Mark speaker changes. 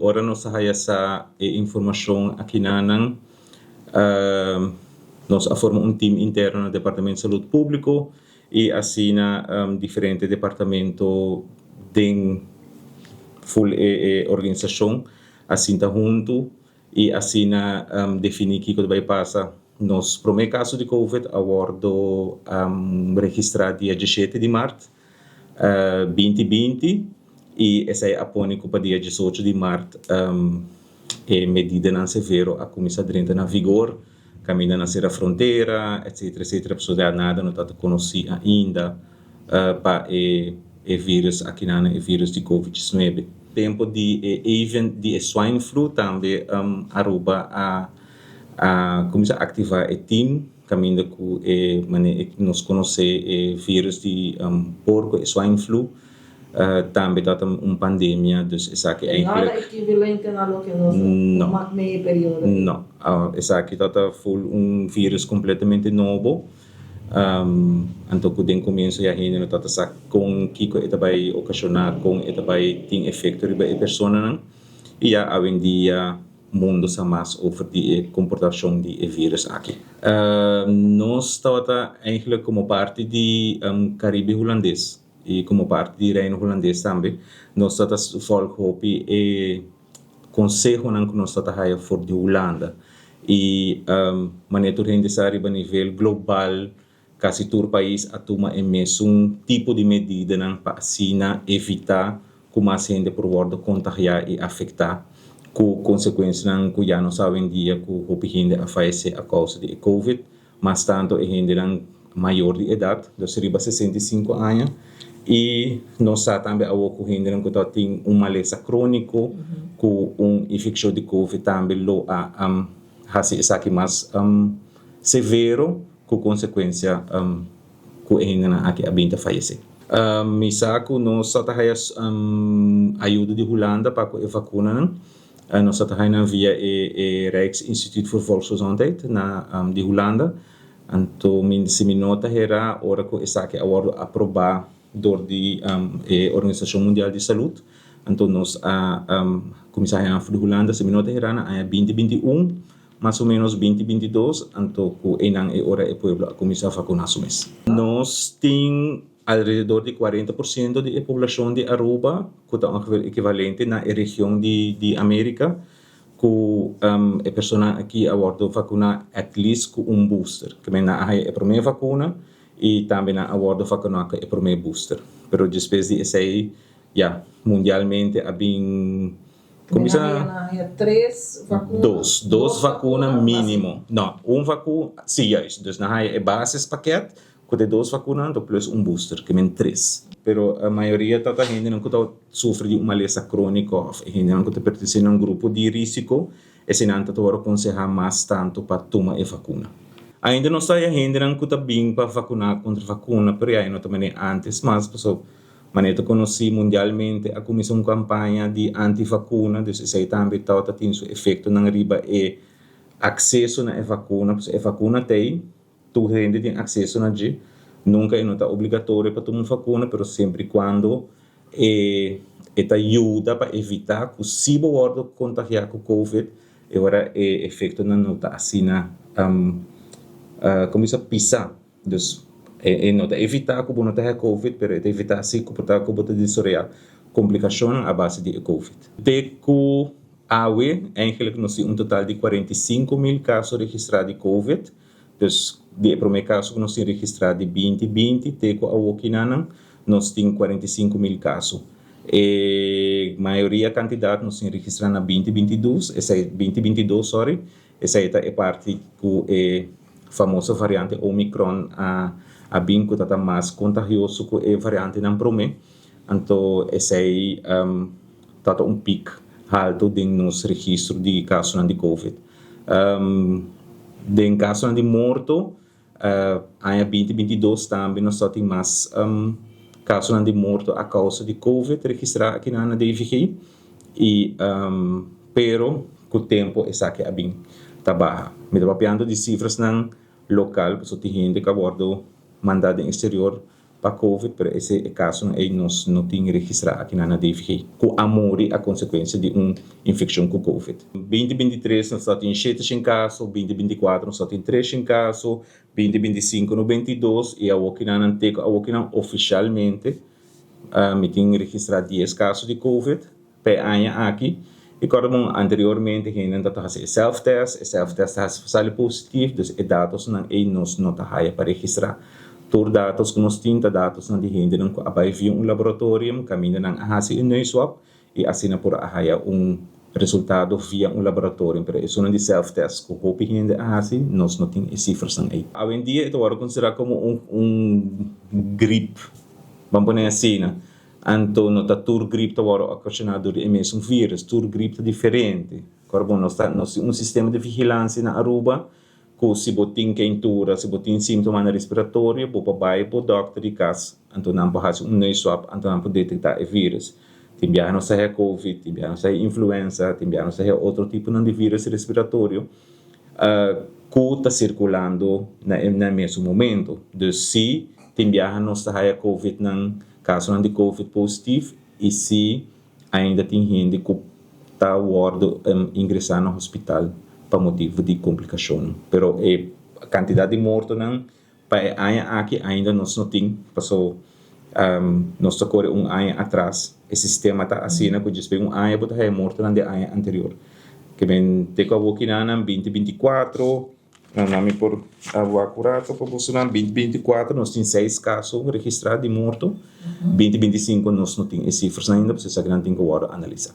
Speaker 1: ora nós hay essa informação aqui na nós formamos time interno no Departamento de Saúde Público e assina diferentes departamentos de full organização assina junto e assina definir que vai passar nos primeiros casos de Covid abordo registrado dia 17 de março 2020 e essa é a pônico para dia 18 de março medida não severo a começar a entrar na vigor caminhando na fronteira etc etc pessoa nada não está conhecido ainda para o vírus aqui na o vírus de Covid-19 tempo de event de swine flu também Aruba a começar a ativar o time caminhando com nós conhecer o vírus de porco e swine flu também está pandemia dus essa que
Speaker 2: é nada equivalente a lo que nós no meio período
Speaker 1: não essa que está full vírus completamente novo então quando começa a gente não está com que ele vai ocasionar com ele vai ter efeito sobre a pessoa e já hoje em dia mundo sa mais over die comportação de vírus aqui nós estamos eigenlijk como parte de Caribe holandês e como parte de Reino holandês também nós estamos volgen e conselho que nós estamos for de Holanda e maneira de rendezar a nível global quase todo o país a tomar tipo de medida para evitar como a gente pode contagiar e afetar com consequências que já não sabem dia que o gente a falecer a causa de Covid mas tanto a gente maior de idade dos 65 anos e nós também a gente que tem maleza crônico com infecção de Covid também lo a essa que mais severo com consequência que a gente aqui a bem falecer misaco nós temos ajuda de Holanda para a vacuna nós estamos via o Rijksinstituut voor Volksgezondheid de Holanda então se me nota era ora que essa que agora aprovado door a Organização Mundial de Saúde então nós começamos a Holanda se me nota era na 2021 mais ou menos 2022 então que é hora o povo começar a vacinar-se mês nós temos alrededor de 40% da população de Aruba que é equivalente na região de América que a pessoa aqui agora vacinar at least com booster que é a primeira vacuna e também agora vacinar com a primeira booster pero depois de essa mundialmente há bem
Speaker 2: começa
Speaker 1: duas vacunas mínimo não vacuna sim então na é bases paquete com duas vacunas plus booster que é 3 pero a maioria da gente não sofre de uma lesão crônica a gente não pertence a grupo de risco e se não está aconselhar mais tanto para tomar a vacuna ainda não está a gente não está bem para vacinar contra vacuna pero ainda também antes mas pessoal maneira conheci mundialmente a começar uma campanha de anti-vacuna então isso aí também está tendo seu efeito na riba e acesso na vacuna porque a vacuna tem tu gente tem acesso na G nunca não está obrigatório para tomar vacuna mas sempre quando te ajuda para evitar que se você contagiar com Covid agora o efeito não está assim começa a pisar então não evitar que você tenha Covid mas evitar se comportar como você desoriar complicação à base de Covid de que eigenlijk nós temos total de 45.000 casos registrados de Covid então de primeiro caso que nós temos registrado de 2020 até aqui nós temos 45.000 casos e a maioria quantidade nós temos registrado na 2022 essa é 2022 sorry essa é parte que é famosa variante Omicron a bem que está mais contagioso que a variante não promete então essa é está pico alto de nos registro de casos de Covid de casos de morto em 2022 também nós temos mais casos de morto a causa de Covid registrados aqui na DVG e pero com o tempo essa que é bem está baixa me estou falando de cifras não local porque tem gente que abordo mandado em exterior para COVID, pero esse é caso aí nós não tem registrado aqui na DFG, com amor a consequência de infecção com COVID. 2023 nós só tem 7 casos, 2024 nós só tem 3 casos, 2025 no 22 e a Wakina oficialmente me tem registrado 10 casos de COVID, para aqui. E como anteriormente, ainda está fazendo self-test está fazendo positivo, dus e dados não nós não está para registrar. Todos dados que nós temos, dados não de gente não vai via laboratório, caminho não fazer swab e assim por resultado via laboratório. Pero isso não de self-test, que o gente assim, nós não temos cifras aí. Hoje em dia, isso é considerado como gripe, vamos pôr assim, né? Então, não está tour gripe está ocasionado por mesmo vírus, tour gripe diferente. Agora, nós temos sistema de vigilância na Aruba, que se botin quentura, se botin sintoma respiratório, vou para o doctor de casa, então não pode fazer nose swab, então não pode detectar o vírus. Também não sei COVID, também não sei influenza, também não sei outro tipo de vírus respiratório, que está circulando no mesmo momento. Então, se também não sei COVID caso de COVID positivo e se ainda tem gente que está ingressar no hospital para motivo de complicação. Pero a quantidade de mortos para aqui ainda nós não temos, passou nós corre ano atrás, o sistema está assim, que diz que ano pode ser morto no ano anterior. Que bem, te acabou aqui na 2024, nome por acurato, para você 2024 nós temos 6 casos registrados de morto, 2025 nós não temos cifras ainda, porque essa grande tem que analisar.